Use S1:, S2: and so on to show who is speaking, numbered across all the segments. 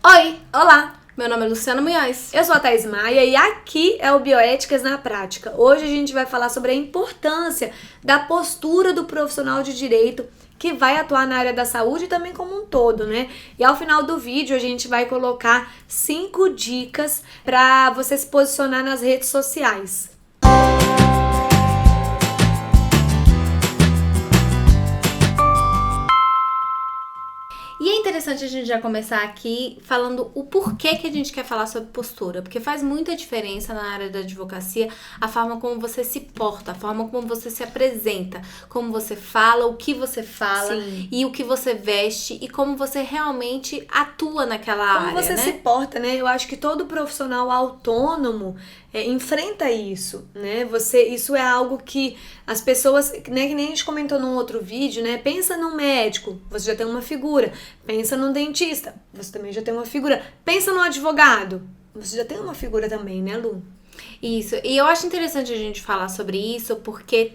S1: Oi,
S2: Olá,
S1: meu nome é Luciana Munhoz.
S2: eu sou a Thaís Maia e aqui é o Bioéticas na Prática. Hoje a gente vai falar sobre a importância da postura do profissional de direito que vai atuar na área da saúde e também como um todo, né? E ao final do vídeo a gente vai colocar 5 dicas para você se posicionar nas redes sociais.
S1: E é interessante a gente já começar aqui falando o porquê que a gente quer falar sobre postura, porque faz muita diferença na área da advocacia a forma como você se porta, a forma como você se apresenta, como você fala, o que você fala.
S2: Sim.
S1: E o que você veste e como você realmente atua naquela área,
S2: Como você
S1: né?
S2: se porta, né? Eu acho que todo profissional autônomo enfrenta isso, né? Isso é algo que as pessoas, né, que nem a gente comentou num outro vídeo, né? Pensa num médico, você já tem uma figura. Pensa num dentista, você também já tem uma figura. Pensa num advogado, você já tem uma figura também, né, Lu?
S1: Isso, e eu acho interessante a gente falar sobre isso porque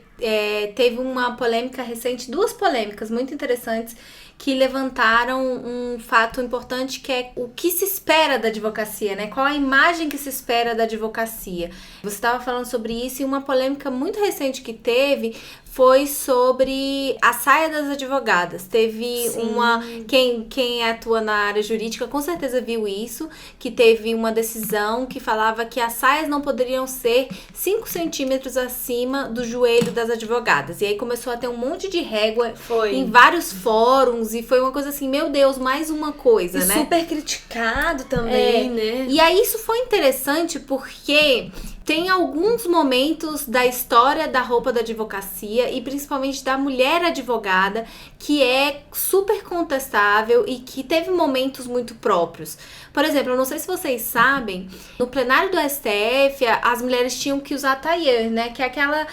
S1: teve uma polêmica recente, duas polêmicas muito interessantes que levantaram um fato importante que é o que se espera da advocacia, né? Qual a imagem que se espera da advocacia. Você estava falando sobre isso e uma polêmica muito recente que teve foi sobre a saia das advogadas. Teve
S2: Sim.
S1: Quem atua na área jurídica com certeza viu isso, que teve uma decisão que falava que as saias não poderiam ser 5 centímetros acima do joelho das advogadas. E aí começou a ter um monte de régua em vários fóruns e foi uma coisa assim, meu Deus, mais uma coisa,
S2: e
S1: né?
S2: Super criticado também, né?
S1: E aí isso foi interessante porque tem alguns momentos da história da roupa da advocacia e principalmente da mulher advogada que é super contestável e que teve momentos muito próprios. Por exemplo, eu não sei se vocês sabem, no plenário do STF, as mulheres tinham que usar tailleur, né? Que é aquela,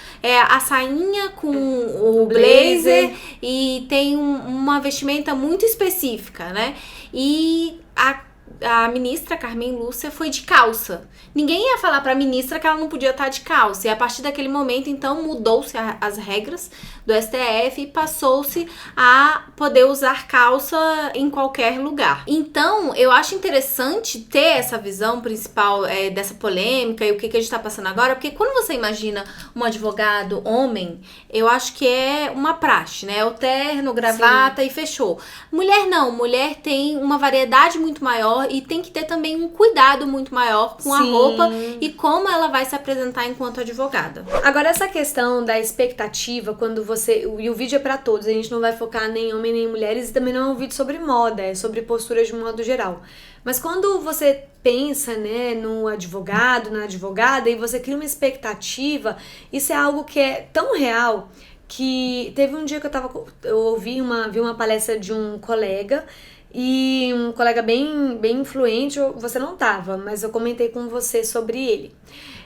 S1: a sainha com o blazer e tem uma vestimenta muito específica, né? E a ministra Carmen Lúcia foi de calça. Ninguém ia falar pra ministra que ela não podia estar de calça. E a partir daquele momento, então, mudou-se as regras do STF e passou-se a poder usar calça em qualquer lugar. Então, eu acho interessante ter essa visão principal dessa polêmica e o que a gente tá passando agora, porque quando você imagina um advogado homem, eu acho que é uma praxe, né? O terno, gravata e fechou. Mulher não. Mulher tem uma variedade muito maior e tem que ter também um cuidado muito maior com a roupa e como ela vai se apresentar enquanto advogada.
S2: Agora, essa questão da expectativa, quando você... E o vídeo é pra todos, a gente não vai focar nem homem nem mulheres e também não é um vídeo sobre moda, é sobre postura de modo geral. Mas quando você pensa, né, no advogado, na advogada, e você cria uma expectativa, isso é algo que é tão real que teve um dia que eu vi uma palestra de um colega, e um colega bem influente, você não tava, mas eu comentei com você sobre ele.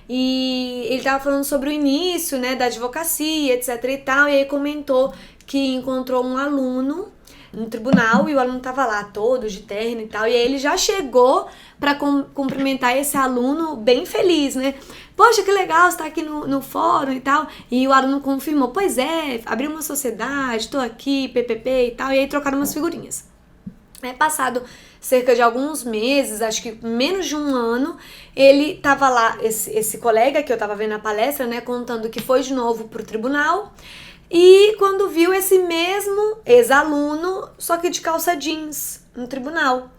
S2: E ele tava falando sobre o início, né, da advocacia, etc e tal, e aí comentou que encontrou um aluno no tribunal e o aluno tava lá todo de terno e tal, e aí ele já chegou pra cumprimentar esse aluno bem feliz, né? Poxa, que legal, você tá aqui no fórum e tal. E o aluno confirmou, pois é, abri uma sociedade, tô aqui, PPP e tal, e aí trocaram umas figurinhas. Passado cerca de alguns meses, acho que menos de um ano, ele tava lá, esse colega que eu tava vendo na palestra, né, contando que foi de novo pro tribunal, e quando viu esse mesmo ex-aluno, só que de calça jeans, no tribunal.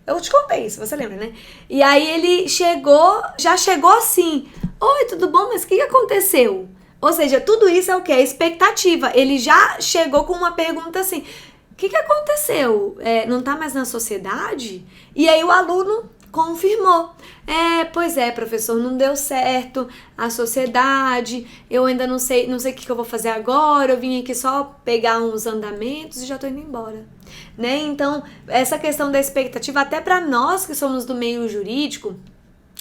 S2: Eu te contei isso, você lembra, né? E aí ele já chegou assim, oi, tudo bom, mas o que aconteceu? Ou seja, tudo isso é o quê? É expectativa. Ele já chegou com uma pergunta assim, o que aconteceu? Não tá mais na sociedade? E aí o aluno confirmou. Pois é, professor, não deu certo a sociedade, eu ainda não sei o que eu vou fazer agora, eu vim aqui só pegar uns andamentos e já tô indo embora. Né? Então, essa questão da expectativa, até para nós que somos do meio jurídico,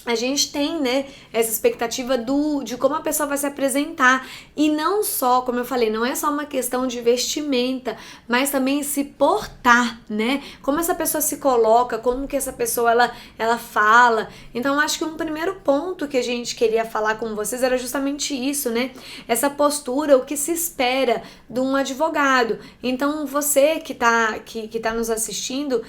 S2: a gente tem, né, essa expectativa de como a pessoa vai se apresentar. E não só, como eu falei, não é só uma questão de vestimenta, mas também se portar, né? Como essa pessoa se coloca, como que essa pessoa, ela fala. Então, acho que um primeiro ponto que a gente queria falar com vocês era justamente isso, né? Essa postura, o que se espera de um advogado. Então, você que tá nos assistindo,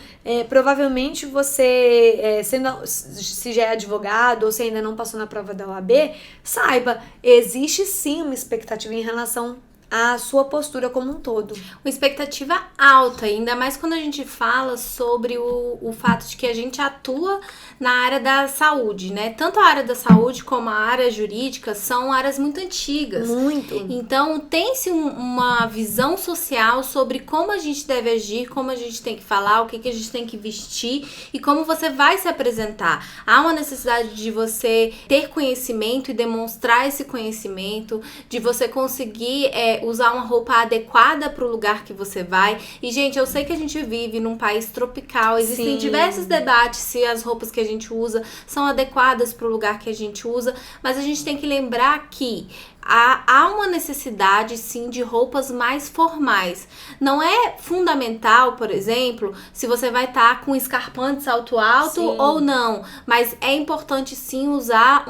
S2: provavelmente você, se já é advogado, ou se ainda não passou na prova da OAB, saiba, existe sim uma expectativa em relação à sua postura como um todo.
S1: Uma expectativa alta, ainda mais quando a gente fala sobre o fato de que a gente atua na área da saúde, né? Tanto a área da saúde como a área jurídica são áreas muito antigas.
S2: Muito.
S1: Então, tem-se uma visão social sobre como a gente deve agir, como a gente tem que falar, o que a gente tem que vestir e como você vai se apresentar. Há uma necessidade de você ter conhecimento e demonstrar esse conhecimento, de você conseguir usar uma roupa adequada para o lugar que você vai. E, gente, eu sei que a gente vive num país tropical, existem diversos debates se as roupas que a gente usa são adequadas para o lugar que a gente usa, mas a gente tem que lembrar que há uma necessidade, sim, de roupas mais formais. Não é fundamental, por exemplo, se você vai estar com escarpão de salto alto ou não, mas é importante, sim, usar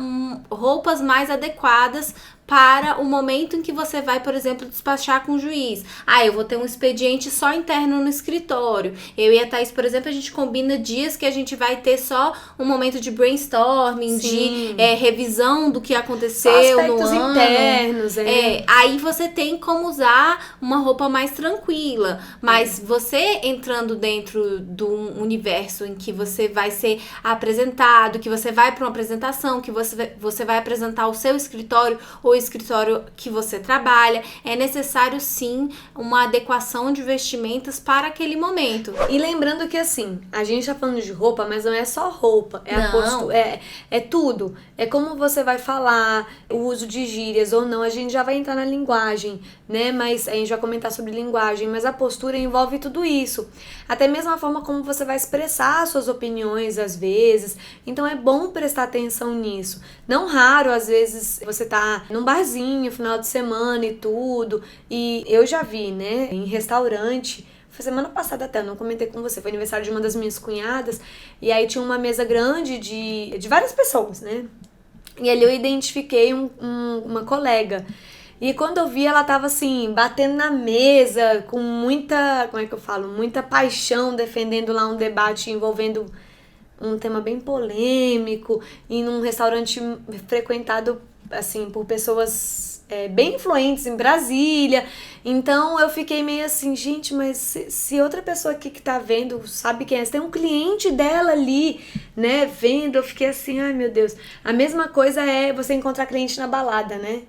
S1: roupas mais adequadas para o momento em que você vai, por exemplo, despachar com o juiz. Eu vou ter um expediente só interno no escritório. Eu e a Thaís, por exemplo, a gente combina dias que a gente vai ter só um momento de brainstorming, de revisão do que aconteceu no ano.
S2: Internos,
S1: aí você tem como usar uma roupa mais tranquila. Mas você entrando dentro do universo em que você vai ser apresentado, que você vai para uma apresentação, que você vai apresentar o seu escritório ou escritório que você trabalha, é necessário sim uma adequação de vestimentas para aquele momento.
S2: E lembrando que assim, a gente tá falando de roupa, mas não é só roupa, a postura, é tudo. É como você vai falar, o uso de gírias ou não, a gente já vai entrar na linguagem, né? Mas a gente vai comentar sobre linguagem, mas a postura envolve tudo isso. Até mesmo a forma como você vai expressar suas opiniões às vezes. Então é bom prestar atenção nisso. Não raro, às vezes, você tá num barzinho, final de semana e tudo. E eu já vi, né, em restaurante, foi semana passada até, não comentei com você, foi aniversário de uma das minhas cunhadas, e aí tinha uma mesa grande de várias pessoas, né? E ali eu identifiquei uma colega. E quando eu vi, ela tava assim, batendo na mesa, com muita, como é que eu falo? Muita paixão, defendendo lá um debate envolvendo um tema bem polêmico, e num restaurante frequentado assim, por pessoas bem influentes em Brasília. Então eu fiquei meio assim, gente, mas se outra pessoa aqui que tá vendo sabe quem é, se tem um cliente dela ali, né, vendo, eu fiquei assim, ai meu Deus. A mesma coisa é você encontrar cliente na balada, né?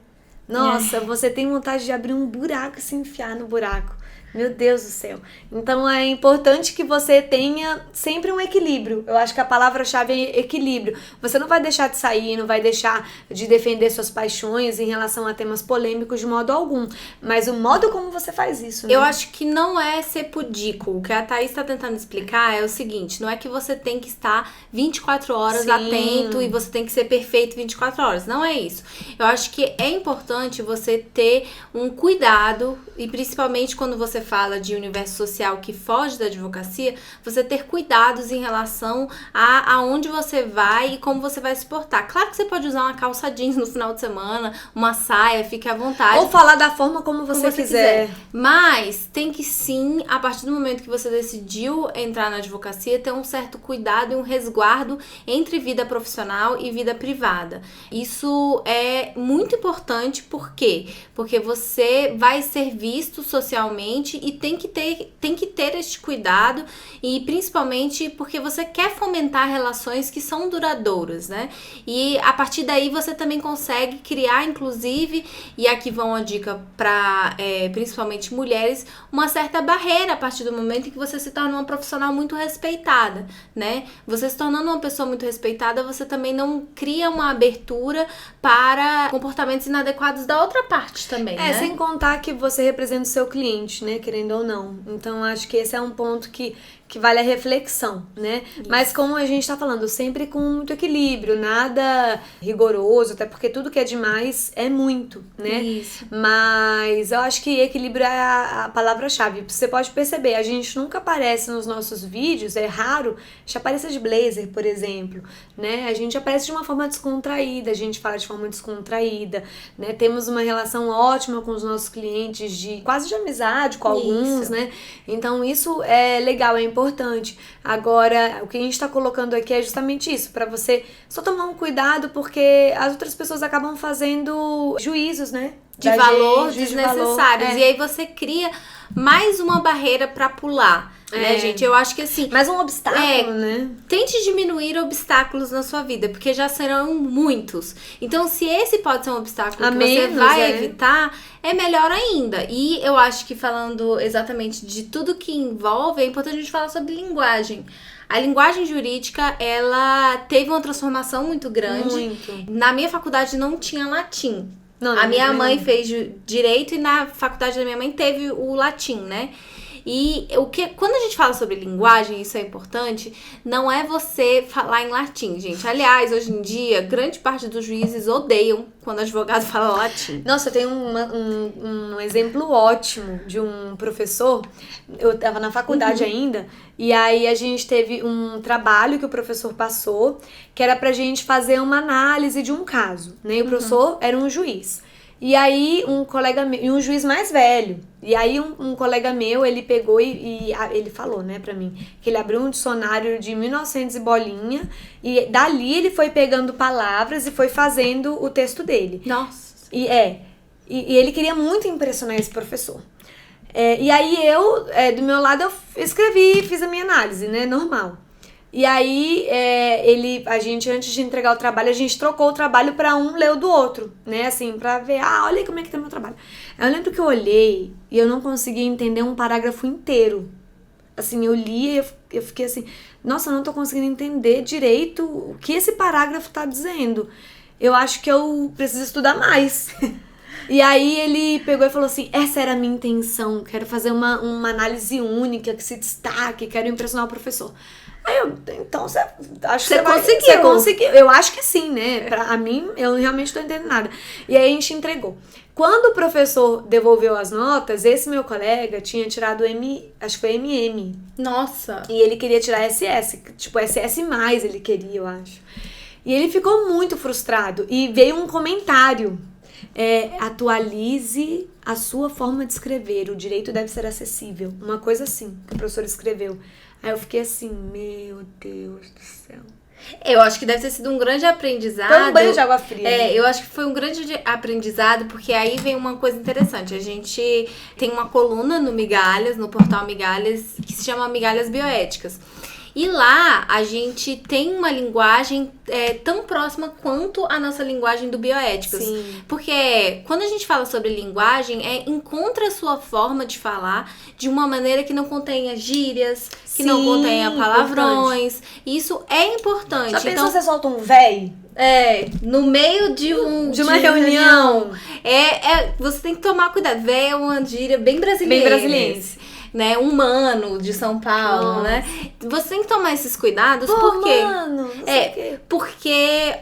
S2: Nossa, você tem vontade de abrir um buraco e se enfiar no buraco. Meu Deus do céu. Então é importante que você tenha sempre um equilíbrio. Eu acho que a palavra-chave é equilíbrio. Você não vai deixar de sair, não vai deixar de defender suas paixões em relação a temas polêmicos de modo algum. Mas o modo como você faz isso, né?
S1: Eu acho que não é ser pudico. O que a Thaís tá tentando explicar é o seguinte, não é que você tem que estar 24 horas atento e você tem que ser perfeito 24 horas. Não é isso. Eu acho que é importante você ter um cuidado, e principalmente quando você fala de universo social que foge da advocacia, você ter cuidados em relação a aonde você vai e como você vai se portar. Claro que você pode usar uma calça jeans no final de semana, uma saia, fique à vontade.
S2: Ou falar da forma como você quiser.
S1: Mas tem que sim, a partir do momento que você decidiu entrar na advocacia, ter um certo cuidado e um resguardo entre vida profissional e vida privada. Isso é muito importante, por quê? Porque você vai ser visto socialmente e tem que ter este cuidado, e principalmente porque você quer fomentar relações que são duradouras, né? E a partir daí você também consegue criar, inclusive, e aqui vão uma dica para principalmente mulheres, uma certa barreira a partir do momento em que você se torna uma profissional muito respeitada, né? Você se tornando uma pessoa muito respeitada, você também não cria uma abertura para comportamentos inadequados da outra parte também, né?
S2: Sem contar que você representa o seu cliente, né? Querendo ou não. Então, acho que esse é um ponto que que vale a reflexão, né? Mas como a gente tá falando, sempre com muito equilíbrio, nada rigoroso, até porque tudo que é demais é muito, né?
S1: Isso.
S2: Mas eu acho que equilíbrio é a palavra-chave. Você pode perceber, a gente nunca aparece nos nossos vídeos, é raro, a gente aparece de blazer, por exemplo, né? A gente aparece de uma forma descontraída, a gente fala de forma descontraída, né? Temos uma relação ótima com os nossos clientes, quase de amizade com alguns, né? Então isso é legal, é importante. Agora, o que a gente tá colocando aqui é justamente isso, pra você só tomar um cuidado, porque as outras pessoas acabam fazendo juízos, né?
S1: De valor desnecessários. E aí você cria mais uma barreira pra pular, né, gente? Eu acho que assim...
S2: Mais um obstáculo, né?
S1: Tente diminuir obstáculos na sua vida, porque já serão muitos. Então, se esse pode ser um obstáculo que você vai evitar, é melhor ainda. E eu acho que falando exatamente de tudo que envolve, é importante a gente falar sobre linguagem. A linguagem jurídica, ela teve uma transformação muito grande.
S2: Muito.
S1: Na minha faculdade não tinha latim.
S2: Não,
S1: a minha mãe fez direito e na faculdade da minha mãe teve o latim, né? E quando a gente fala sobre linguagem, isso é importante, não é você falar em latim, gente. Aliás, hoje em dia, grande parte dos juízes odeiam quando o advogado fala latim.
S2: Nossa, eu tenho um exemplo ótimo de um professor. Eu tava na faculdade ainda, e aí a gente teve um trabalho que o professor passou, que era pra gente fazer uma análise de um caso, né? E o professor era um juiz. E aí um colega meu, e um juiz mais velho, e aí um colega meu, ele pegou e ele falou, né, pra mim, que ele abriu um dicionário de 1900 e bolinha, e dali ele foi pegando palavras e foi fazendo o texto dele.
S1: Nossa!
S2: E ele queria muito impressionar esse professor. E aí eu, do meu lado, eu escrevi, fiz a minha análise, né, normal. E aí, a gente, antes de entregar o trabalho, a gente trocou o trabalho pra um ler o do outro, né? Assim, pra ver, olha aí como é que tá meu trabalho. Eu lembro que eu olhei e eu não conseguia entender um parágrafo inteiro. Assim, eu li e eu fiquei assim, nossa, eu não tô conseguindo entender direito o que esse parágrafo tá dizendo. Eu acho que eu preciso estudar mais. E aí ele pegou e falou assim, essa era a minha intenção, quero fazer uma análise única, que se destaque, quero impressionar o professor. Aí eu, então você conseguiu. Você conseguiu. Eu acho que sim, né? Pra mim, eu realmente não tô entendendo nada. E aí a gente entregou. Quando o professor devolveu as notas, esse meu colega tinha tirado acho que foi MM.
S1: Nossa!
S2: E ele queria tirar SS, tipo SS+, ele queria, eu acho. E ele ficou muito frustrado. E veio um comentário. Atualize a sua forma de escrever, o direito deve ser acessível. Uma coisa assim, que o professor escreveu. Aí eu fiquei assim, meu Deus do céu.
S1: Eu acho que deve ter sido um grande aprendizado.
S2: Foi um banho de água fria.
S1: Eu acho que foi um grande aprendizado, porque aí vem uma coisa interessante. A gente tem uma coluna no Migalhas, no portal Migalhas, que se chama Migalhas Bioéticas. E lá a gente tem uma linguagem tão próxima quanto a nossa linguagem do Bioéticas.
S2: Sim.
S1: Porque quando a gente fala sobre linguagem, encontra a sua forma de falar de uma maneira que não contenha gírias, que não contenha palavrões. Importante. Isso é importante.
S2: Já pensou você solta um véi?
S1: No meio de
S2: uma reunião.
S1: Você tem que tomar cuidado. Véi é uma gíria bem brasileira.
S2: Bem brasiliense.
S1: Né, um mano de São Paulo, né? Você tem que tomar esses cuidados, porque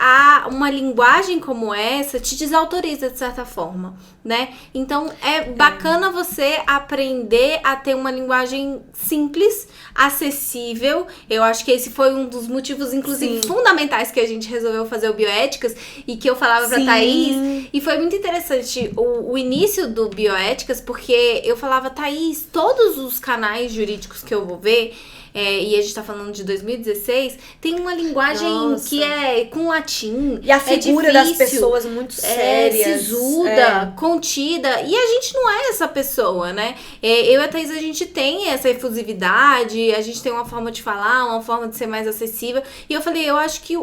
S1: uma linguagem como essa te desautoriza de certa forma, né? Então é bacana você aprender a ter uma linguagem simples, acessível. Eu acho que esse foi um dos motivos, inclusive, fundamentais que a gente resolveu fazer o Bioéticas e que eu falava pra Thaís. E foi muito interessante o início do Bioéticas, porque eu falava, Thaís, todos os canais jurídicos que eu vou ver, e a gente tá falando de 2016, tem uma linguagem que é com latim.
S2: E a figura das pessoas muito sérias.
S1: Sisuda, contida. E a gente não é essa pessoa, né? Eu e a Thaís, a gente tem essa efusividade, a gente tem uma forma de falar, uma forma de ser mais acessível. E eu falei, eu acho que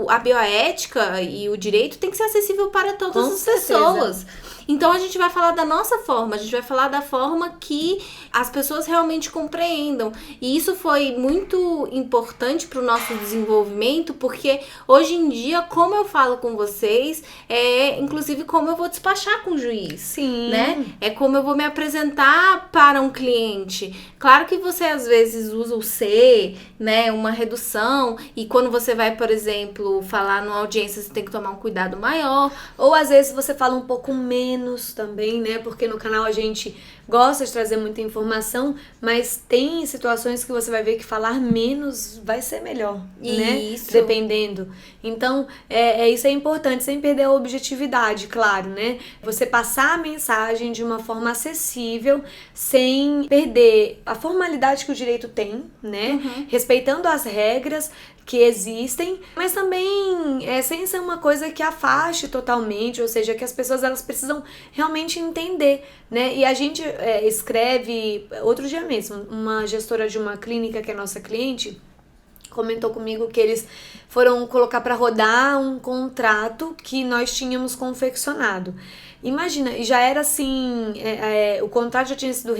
S1: a bioética e o direito tem que ser acessível para todas as pessoas. Então a gente vai falar da nossa forma, a gente vai falar da forma que as pessoas realmente compreendam. E isso foi foi muito importante para o nosso desenvolvimento, porque hoje em dia, como eu falo com vocês, é inclusive como eu vou despachar com o juiz.
S2: Sim.
S1: Né? É como eu vou me apresentar para um cliente. Claro que você às vezes usa o C, né? Uma redução, e quando você vai, por exemplo, falar numa audiência, você tem que tomar um cuidado maior.
S2: Ou às vezes você fala um pouco menos também, né? Porque no canal a gente gosta de trazer muita informação, mas tem situações que você vai ver que falar menos vai ser melhor, né?
S1: Isso.
S2: Dependendo. Então, isso é importante, sem perder a objetividade, claro, né? Você passar a mensagem de uma forma acessível, sem perder a formalidade que o direito tem, né? Respeitando as regras que existem, mas também sem ser uma coisa que afaste totalmente, ou seja, que as pessoas elas precisam realmente entender, né? E a gente escreve, outro dia mesmo, uma gestora de uma clínica que é nossa cliente, comentou comigo que eles foram colocar para rodar um contrato que nós tínhamos confeccionado. Imagina, já era assim, o contrato já tinha sido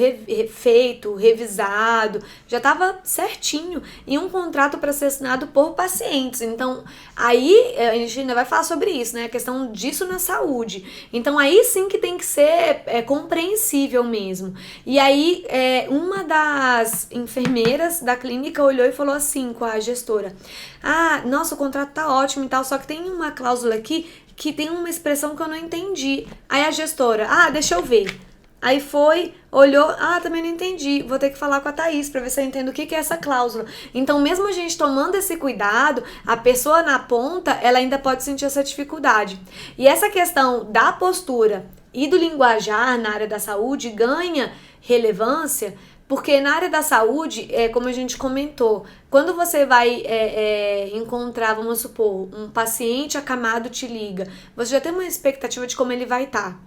S2: feito, revisado, já estava certinho, e um contrato para ser assinado por pacientes. Então, aí a gente ainda vai falar sobre isso, né? A questão disso na saúde. Então, aí sim que tem que ser compreensível mesmo. E aí, uma das enfermeiras da clínica olhou e falou assim com a gestora: ah, nossa, o contrato tá ótimo e tal, só que tem uma cláusula aqui que tem uma expressão que eu não entendi. Aí a gestora, deixa eu ver. Aí foi, olhou, também não entendi. Vou ter que falar com a Thaís pra ver se eu entendo o que é essa cláusula. Então, mesmo a gente tomando esse cuidado, a pessoa na ponta, ela ainda pode sentir essa dificuldade. E essa questão da postura e do linguajar na área da saúde ganha relevância, porque na área da saúde, como a gente comentou, quando você vai encontrar, vamos supor, um paciente acamado te liga, você já tem uma expectativa de como ele vai estar,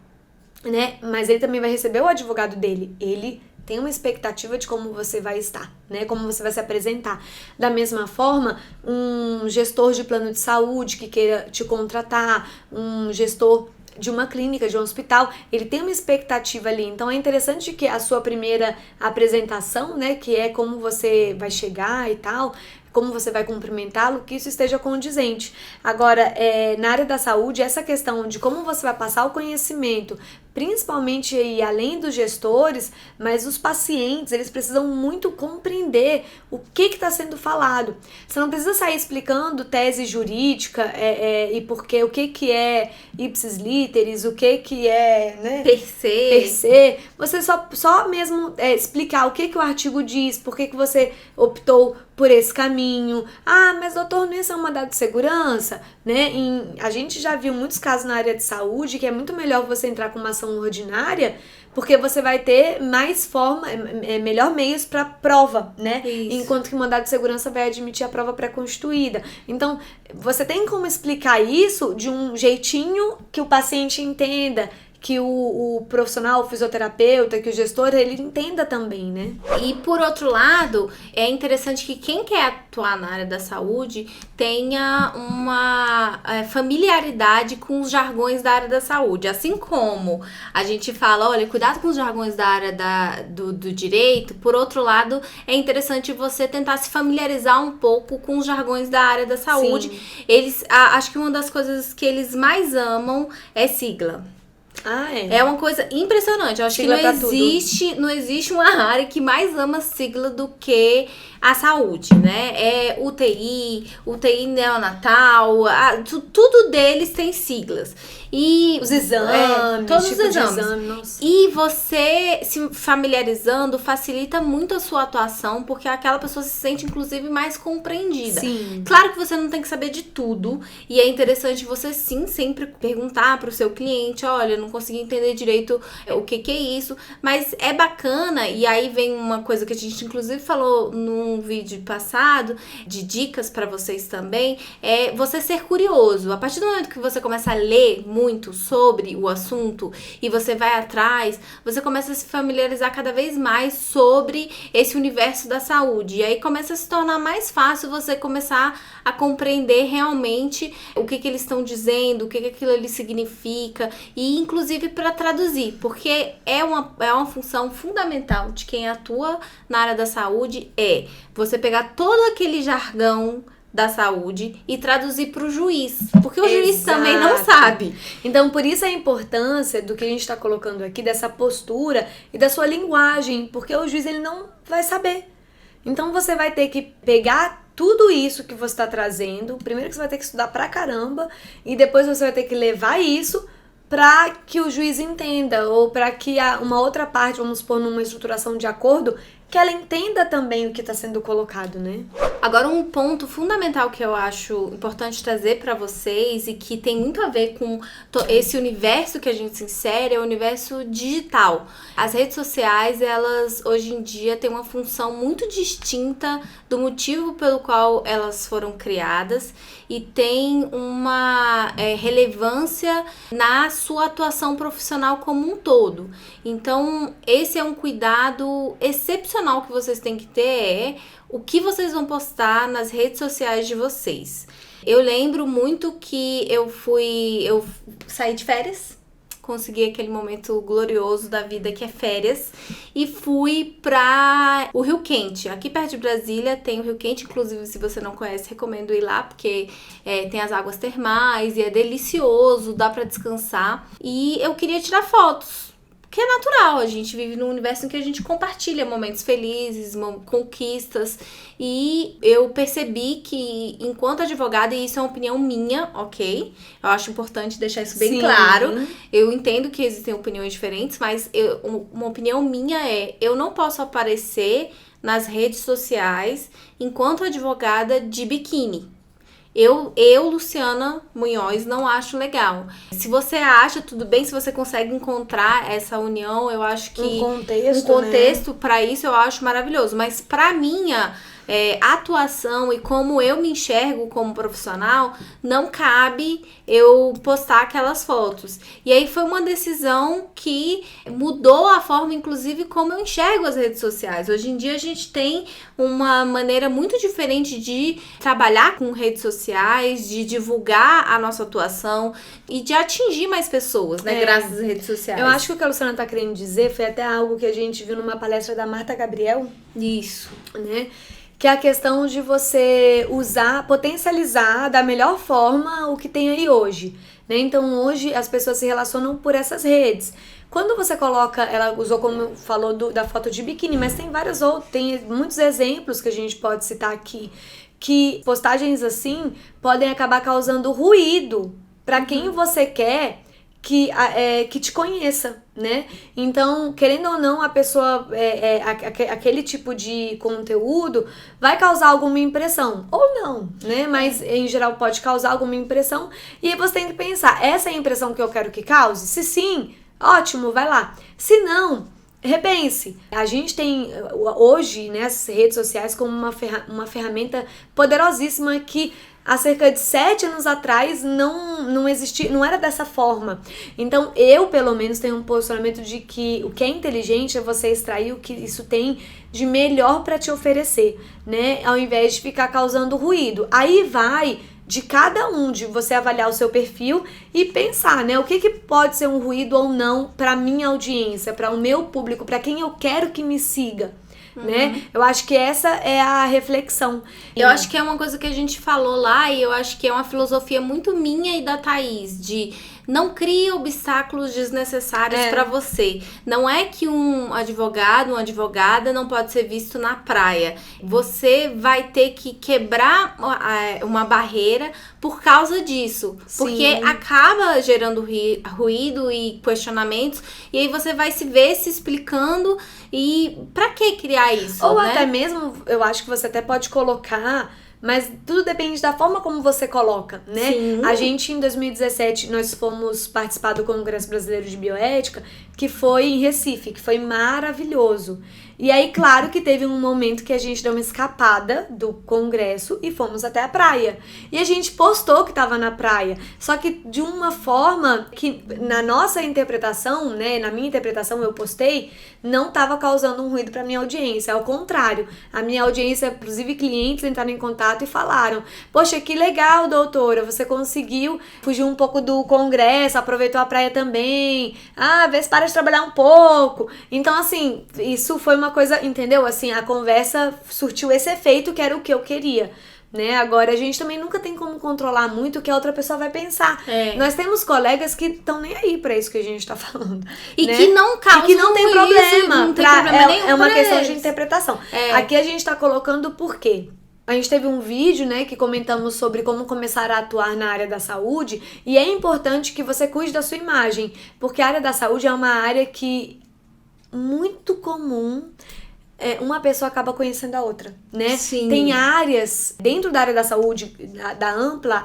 S2: né? Mas ele também vai receber o advogado dele. Ele tem uma expectativa de como você vai estar, né? Como você vai se apresentar. Da mesma forma, um gestor de plano de saúde que queira te contratar, um gestor de uma clínica, de um hospital, ele tem uma expectativa ali. Então é interessante que a sua primeira apresentação, né, que é como você vai chegar e tal, como você vai cumprimentá-lo, que isso esteja condizente. Agora, na área da saúde, essa questão de como você vai passar o conhecimento, principalmente aí, além dos gestores, mas os pacientes, eles precisam muito compreender o que está sendo falado. Você não precisa sair explicando tese jurídica e porque o que é ipsis literis, o que é, né,
S1: per se.
S2: Você só mesmo explicar o que o artigo diz, por que você optou por esse caminho. Mas doutor, não ia ser um mandado de segurança, né? A gente já viu muitos casos na área de saúde que é muito melhor você entrar com uma ação ordinária, porque você vai ter mais melhor meios para prova, né?
S1: Isso.
S2: Enquanto que o mandado de segurança vai admitir a prova pré-constituída. Então, você tem como explicar isso de um jeitinho que o paciente entenda, que o profissional, o fisioterapeuta, que o gestor, ele entenda também, né?
S1: E por outro lado, é interessante que quem quer atuar na área da saúde tenha uma familiaridade com os jargões da área da saúde. Assim como a gente fala, olha, cuidado com os jargões da área do direito, por outro lado, é interessante você tentar se familiarizar um pouco com os jargões da área da saúde. Sim. Acho que uma das coisas que eles mais amam é sigla. É uma coisa impressionante. Eu acho sigla que não existe uma área que mais ama sigla do que a saúde, né? É UTI neonatal, tudo deles tem siglas. E
S2: os exames,
S1: todos os exames. E você se familiarizando facilita muito a sua atuação, porque aquela pessoa se sente, inclusive, mais compreendida.
S2: Sim.
S1: Claro que você não tem que saber de tudo, e é interessante você, sim, sempre perguntar pro seu cliente, olha, não consegui entender direito o que é isso, mas é bacana, e aí vem uma coisa que a gente, inclusive, falou num vídeo passado, de dicas pra vocês também, é você ser curioso. A partir do momento que você começa a ler muito sobre o assunto e você vai atrás, você começa a se familiarizar cada vez mais sobre esse universo da saúde. E aí começa a se tornar mais fácil você começar a compreender realmente o que eles estão dizendo, o que aquilo ali significa. E, inclusive, inclusive para traduzir, porque é uma função fundamental de quem atua na área da saúde, você pegar todo aquele jargão da saúde e traduzir para o juiz, porque o juiz também não sabe.
S2: Então, por isso a importância do que a gente está colocando aqui, dessa postura e da sua linguagem, porque o juiz ele não vai saber. Então, você vai ter que pegar tudo isso que você está trazendo, primeiro que você vai ter que estudar pra caramba, e depois você vai ter que levar isso para que o juiz entenda, ou para que uma outra parte, vamos supor, numa estruturação de acordo, que ela entenda também o que está sendo colocado, né?
S1: Agora, um ponto fundamental que eu acho importante trazer para vocês e que tem muito a ver com esse universo que a gente se insere é o universo digital. As redes sociais, elas hoje em dia têm uma função muito distinta do motivo pelo qual elas foram criadas e tem uma relevância na sua atuação profissional como um todo. Então, esse é um cuidado excepcional que vocês têm que ter, o que vocês vão postar nas redes sociais de vocês. Eu lembro muito que eu saí de férias, consegui aquele momento glorioso da vida que é férias, e fui pra o Rio Quente. Aqui perto de Brasília tem o Rio Quente, inclusive se você não conhece, recomendo ir lá, porque tem as águas termais e é delicioso, dá pra descansar. E eu queria tirar fotos. Que é natural, a gente vive num universo em que a gente compartilha momentos felizes, conquistas, e eu percebi que, enquanto advogada, e isso é uma opinião minha, ok? Eu acho importante deixar isso bem claro. Eu entendo que existem opiniões diferentes, mas uma opinião minha eu não posso aparecer nas redes sociais enquanto advogada de biquíni. Eu, Luciana Munhoz, não acho legal. Se você acha, tudo bem, se você consegue encontrar essa união, eu acho que um contexto para isso eu acho maravilhoso. Mas para minha atuação e como eu me enxergo como profissional, não cabe eu postar aquelas fotos. E aí foi uma decisão que mudou a forma, inclusive, como eu enxergo as redes sociais. Hoje em dia a gente tem uma maneira muito diferente de trabalhar com redes sociais, de divulgar a nossa atuação e de atingir mais pessoas, né, graças às redes sociais.
S2: Eu acho que o que a Luciana tá querendo dizer foi até algo que a gente viu numa palestra da Marta Gabriel.
S1: Isso.
S2: Né? Que é a questão de você potencializar da melhor forma o que tem aí hoje, né? Então hoje as pessoas se relacionam por essas redes. Quando você coloca, ela usou como falou da foto de biquíni, mas tem vários outros, tem muitos exemplos que a gente pode citar aqui, que postagens assim podem acabar causando ruído para quem você quer que te conheça, né? Então, querendo ou não, a pessoa, aquele tipo de conteúdo vai causar alguma impressão, ou não, né? Mas, em geral, pode causar alguma impressão, e aí você tem que pensar, essa é a impressão que eu quero que cause? Se sim, ótimo, vai lá. Se não, repense. A gente tem hoje, né, as redes sociais como uma ferramenta poderosíssima que há cerca de 7 anos atrás não existia, não era dessa forma. Então eu, pelo menos, tenho um posicionamento de que o que é inteligente é você extrair o que isso tem de melhor para te oferecer, né? Ao invés de ficar causando ruído. Aí vai de cada um, de você avaliar o seu perfil e pensar, né? O que pode ser um ruído ou não para minha audiência, para o meu público, para quem eu quero que me siga. Né? Eu acho que essa é a reflexão.
S1: Eu acho que é uma coisa que a gente falou lá e eu acho que é uma filosofia muito minha e da Thaís, de não crie obstáculos desnecessários para você. Não é que um advogado, uma advogada não pode ser visto na praia. Você vai ter que quebrar uma barreira por causa disso. Sim. Porque acaba gerando ruído e questionamentos, e aí você vai se ver se explicando. E pra que criar isso?
S2: Ou
S1: né?
S2: Até mesmo, eu acho que você até pode colocar, mas tudo depende da forma como você coloca, né? Sim. A gente, em 2017, nós fomos participar do Congresso Brasileiro de Bioética, que foi em Recife, que foi maravilhoso. E aí, claro que teve um momento que a gente deu uma escapada do congresso e fomos até a praia. E a gente postou que tava na praia, só que de uma forma que, na nossa interpretação, né, na minha interpretação eu postei, não tava causando um ruído pra minha audiência. Ao contrário, a minha audiência, inclusive clientes entraram em contato contato e falaram: poxa, que legal, doutora, você conseguiu fugir um pouco do congresso, aproveitou a praia também, vê se para de trabalhar um pouco. Então, assim, isso foi uma coisa, entendeu? Assim, a conversa surtiu esse efeito que era o que eu queria. Né? Agora, a gente também nunca tem como controlar muito o que a outra pessoa vai pensar. Nós temos colegas que estão nem aí pra isso que a gente tá falando.
S1: E
S2: né?
S1: que não causam
S2: e que não tem problema.
S1: Não tem problema nenhum.
S2: É uma questão
S1: eles.
S2: de interpretação. Aqui a gente tá colocando por quê? A gente teve um vídeo, né, que comentamos sobre como começar a atuar na área da saúde, e é importante que você cuide da sua imagem, porque a área da saúde é uma área que muito comum uma pessoa acaba conhecendo a outra, né?
S1: Sim.
S2: Tem áreas, dentro da área da saúde,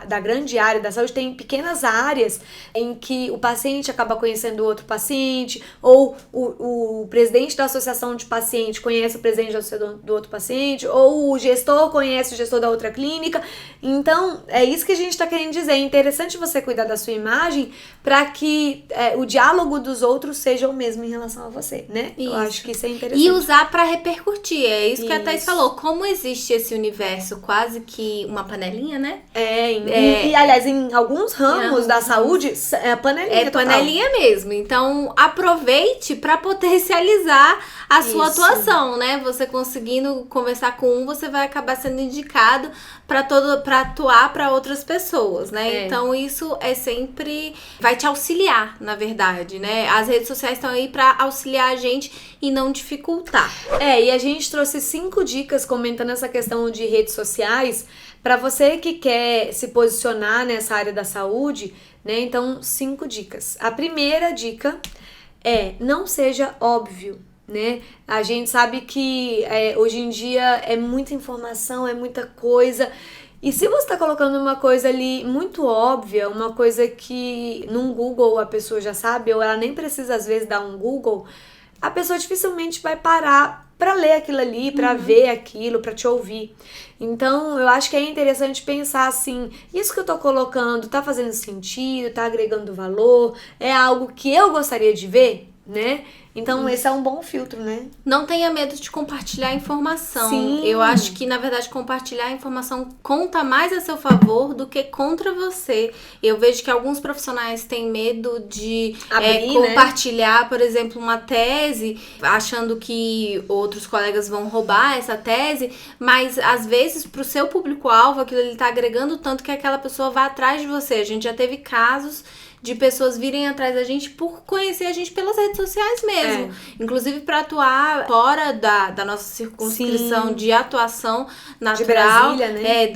S2: da grande área da saúde, tem pequenas áreas em que o paciente acaba conhecendo o outro paciente, ou o presidente da associação de paciente conhece o presidente do outro paciente, ou o gestor conhece o gestor da outra clínica. Então, é isso que a gente tá querendo dizer. É interessante você cuidar da sua imagem para que o diálogo dos outros seja o mesmo em relação a você, né?
S1: Isso.
S2: Eu acho que isso é interessante.
S1: E usar para repercutir, é isso que a Thaís falou. Como existe esse universo quase que uma panelinha, né?
S2: E aliás, em alguns ramos da saúde, é panelinha total.
S1: Panelinha mesmo. Então, aproveite para potencializar a sua atuação, né? Você conseguindo conversar com você vai acabar sendo indicado para atuar para outras pessoas, né? Então, isso é sempre vai te auxiliar, na verdade, né? As redes sociais estão aí para auxiliar a gente e não dificultar.
S2: E a gente trouxe 5 dicas comentando essa questão de redes sociais para você que quer se posicionar nessa área da saúde, né? Então, 5 dicas. A primeira dica é: não seja óbvio, né? A gente sabe que hoje em dia é muita informação, é muita coisa. E se você tá colocando uma coisa ali muito óbvia, uma coisa que num Google a pessoa já sabe, ou ela nem precisa às vezes dar um Google, a pessoa dificilmente vai parar para ler aquilo ali, para ver aquilo, para te ouvir. Então, eu acho que é interessante pensar assim: isso que eu tô colocando tá fazendo sentido, tá agregando valor, é algo que eu gostaria de ver, né? Então, esse é um bom filtro, né?
S1: Não tenha medo de compartilhar informação.
S2: Sim.
S1: Eu acho que, na verdade, compartilhar informação conta mais a seu favor do que contra você. Eu vejo que alguns profissionais têm medo de compartilhar, por exemplo, uma tese, achando que outros colegas vão roubar essa tese, mas, às vezes, pro seu público-alvo, aquilo ele tá agregando tanto que aquela pessoa vai atrás de você. A gente já teve casos de pessoas virem atrás da gente por conhecer a gente pelas redes sociais mesmo. Inclusive para atuar fora da nossa circunscrição de atuação natural. De
S2: Brasília, né?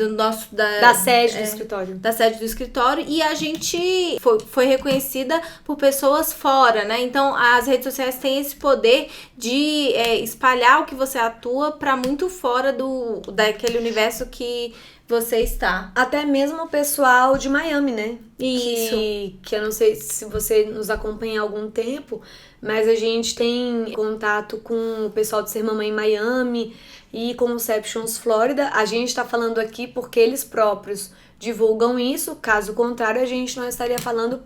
S1: Da
S2: sede do escritório.
S1: Da sede do escritório. E a gente foi reconhecida por pessoas fora, né? Então, as redes sociais têm esse poder de espalhar o que você atua para muito fora daquele universo que você está.
S2: Até mesmo o pessoal de Miami, né?
S1: Isso.
S2: Que eu não sei se você nos acompanha há algum tempo, mas a gente tem contato com o pessoal de Ser Mamãe em Miami e com o Conceptions Flórida. A gente tá falando aqui porque eles próprios divulgam isso, caso contrário a gente não estaria falando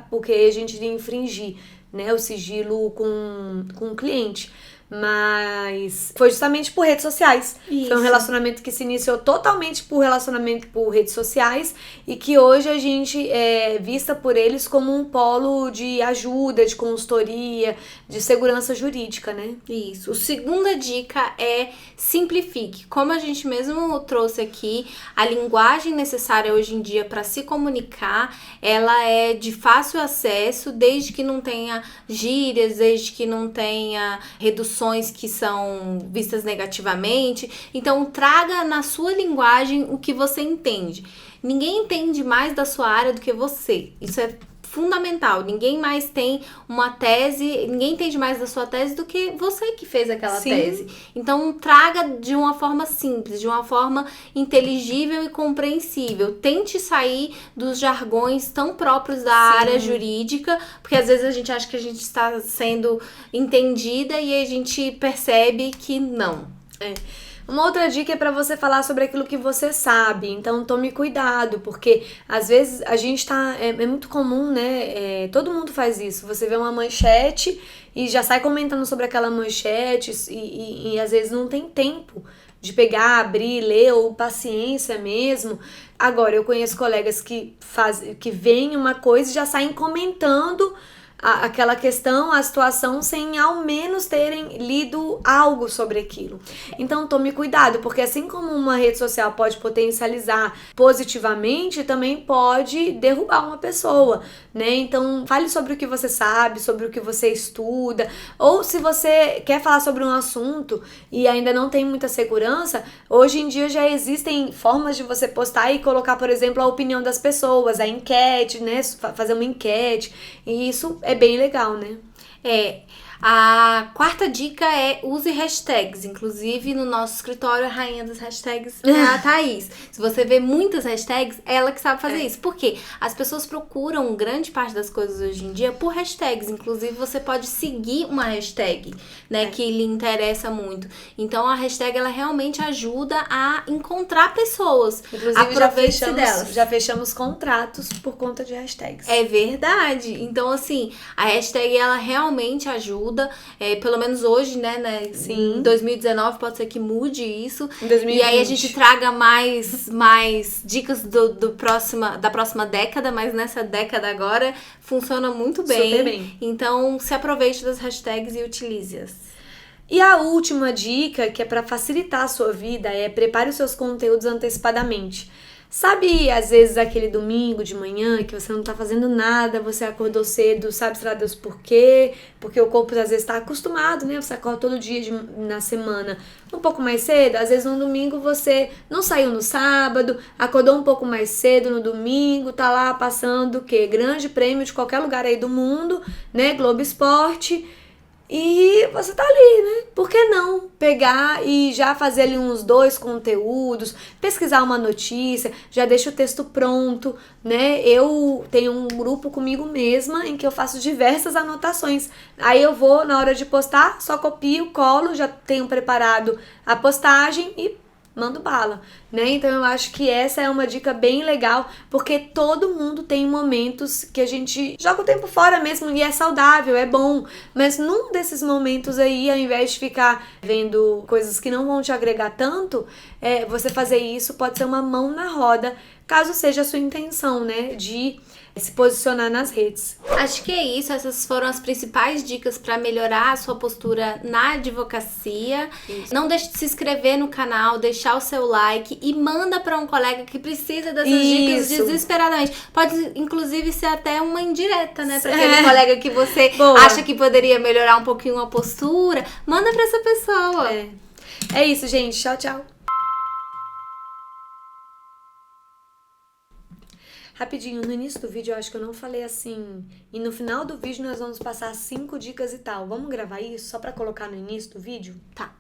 S2: porque a gente iria infringir, né, o sigilo com o cliente. Mas foi justamente por redes sociais.
S1: Isso.
S2: Foi um relacionamento que se iniciou totalmente por redes sociais e que hoje a gente é vista por eles como um polo de ajuda, de consultoria, de segurança jurídica, né?
S1: Isso. A segunda dica é simplifique. Como a gente mesmo trouxe aqui, a linguagem necessária hoje em dia para se comunicar, ela é de fácil acesso, desde que não tenha gírias, desde que não tenha reduções que são vistas negativamente. Então, traga na sua linguagem o que você entende. Ninguém entende mais da sua área do que você. Isso é fundamental. Ninguém mais tem uma tese, ninguém entende mais da sua tese do que você que fez aquela tese. Então, traga de uma forma simples, de uma forma inteligível e compreensível. Tente sair dos jargões tão próprios da área jurídica, porque às vezes a gente acha que a gente está sendo entendida e a gente percebe que não.
S2: Uma outra dica é para você falar sobre aquilo que você sabe, então tome cuidado, porque às vezes a gente tá, é muito comum, né, todo mundo faz isso, você vê uma manchete e já sai comentando sobre aquela manchete e às vezes não tem tempo, de pegar, abrir, ler, ou paciência mesmo. Agora, eu conheço colegas que veem uma coisa e já saem comentando aquela questão, a situação, sem ao menos terem lido algo sobre aquilo. Então tome cuidado, porque assim como uma rede social pode potencializar positivamente, também pode derrubar uma pessoa, né? Então fale sobre o que você sabe, sobre o que você estuda, ou se você quer falar sobre um assunto e ainda não tem muita segurança, hoje em dia já existem formas de você postar e colocar, por exemplo, a opinião das pessoas, a enquete, né? Fazer uma enquete, e isso é bem legal, né?
S1: A quarta dica é use hashtags. Inclusive, no nosso escritório, a rainha das hashtags é a Thaís. Se você vê muitas hashtags, ela que sabe fazer isso. Por quê? As pessoas procuram grande parte das coisas hoje em dia por hashtags. Inclusive, você pode seguir uma hashtag, né, que lhe interessa muito. Então, a hashtag, ela realmente ajuda a encontrar pessoas.
S2: Inclusive,
S1: aproveite-se delas.
S2: Já fechamos contratos por conta de hashtags.
S1: É verdade. Então, assim, a hashtag, ela realmente ajuda. Pelo menos hoje, né?
S2: Sim.
S1: Em 2019 pode ser que mude isso.
S2: Em 2020.
S1: E aí a gente traga mais dicas da próxima década, mas nessa década agora funciona muito bem.
S2: Super bem.
S1: Então, se aproveite das hashtags e utilize-as.
S2: E a última dica, que é para facilitar a sua vida, é prepare os seus conteúdos antecipadamente. Sabe, às vezes, aquele domingo de manhã que você não tá fazendo nada, você acordou cedo, sabe-se lá Deus por quê? Porque o corpo, às vezes, tá acostumado, né? Você acorda todo dia na semana um pouco mais cedo. Às vezes, no domingo, você não saiu no sábado, acordou um pouco mais cedo no domingo, tá lá passando o quê? Grande prêmio de qualquer lugar aí do mundo, né? Globo Esporte. E você tá ali, né? Por que não pegar e já fazer ali uns 2 conteúdos, pesquisar uma notícia, já deixa o texto pronto, né? Eu tenho um grupo comigo mesma em que eu faço diversas anotações. Aí eu vou, na hora de postar, só copio, colo, já tenho preparado a postagem e mando bala, né? Então eu acho que essa é uma dica bem legal, porque todo mundo tem momentos que a gente joga o tempo fora mesmo e é saudável, é bom, mas num desses momentos aí, ao invés de ficar vendo coisas que não vão te agregar tanto, você fazer isso pode ser uma mão na roda, caso seja a sua intenção, né, de se posicionar nas redes.
S1: Acho que é isso, essas foram as principais dicas para melhorar a sua postura na advocacia. Isso. Não deixe de se inscrever no canal, deixar o seu like e manda para um colega que precisa dessas dicas desesperadamente. Pode inclusive ser até uma indireta, né, para aquele colega que você acha que poderia melhorar um pouquinho a postura. Manda para essa pessoa.
S2: É isso, gente. Tchau, tchau. Rapidinho, no início do vídeo eu acho que eu não falei assim. E no final do vídeo nós vamos passar 5 dicas e tal. Vamos gravar isso só pra colocar no início do vídeo?
S1: Tá.